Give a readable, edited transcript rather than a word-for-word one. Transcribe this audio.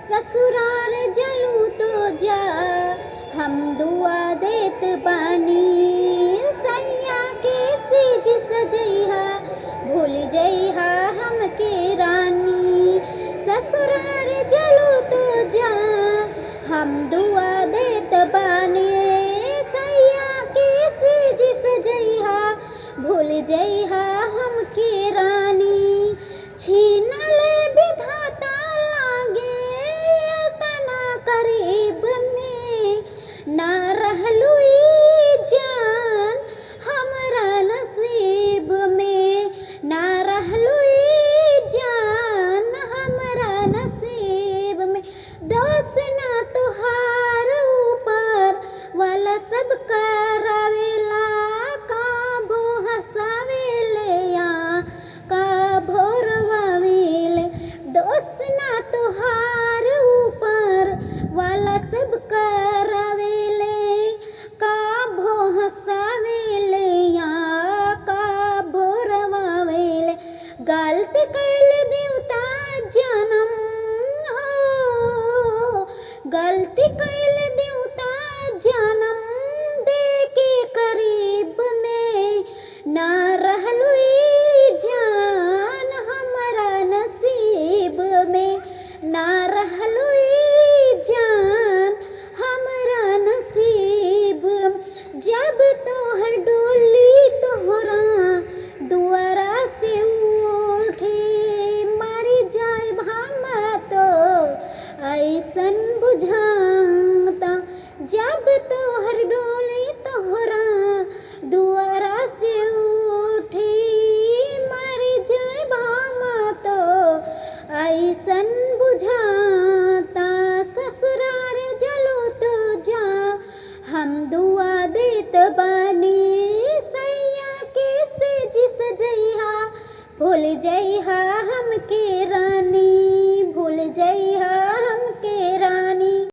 ससुरार जलू तो जा हम दुआ देत बानी। सैया के सेज सजैहा भूल जइहा हमके रानी। ससुरार जलू तो जा हम दुआ देत बानी। सैया के सेज सजैहा भूल जइहा हमके रानी। छीन ले विधाता लागे तना करीब में ना रहलू ई जान हमरा नसीब में। ना रहलू ई जान हमरा नसीब में। दोष ना तुहार ऊपर वाला सब करावेला। काबो हंसावेले या काबो रोवावेले। दोष ना तुहार ऊपर वाला सब करावेले। काबो हंसावेले या काबो रोवावेले। गलती कैल देवता जन्म हो। गलती कैल देवता जन्म दे के करीब में ना रहलू ई जान हमरा नसीब में। ना रहलू ई जान हमरा नसीब में। जब तोहर डोली तोहरा दुआरा से उठी मारी जाए भामा तो ऐसन बुझाता। जब तोहर डोली तोहरा दुआरा से उठी मारी जाए भामा तो ऐसन बुझाता। ससुरार जलो तो जा हम दुआ देत बानी। सैया के सेज सजैहा भूल जइहा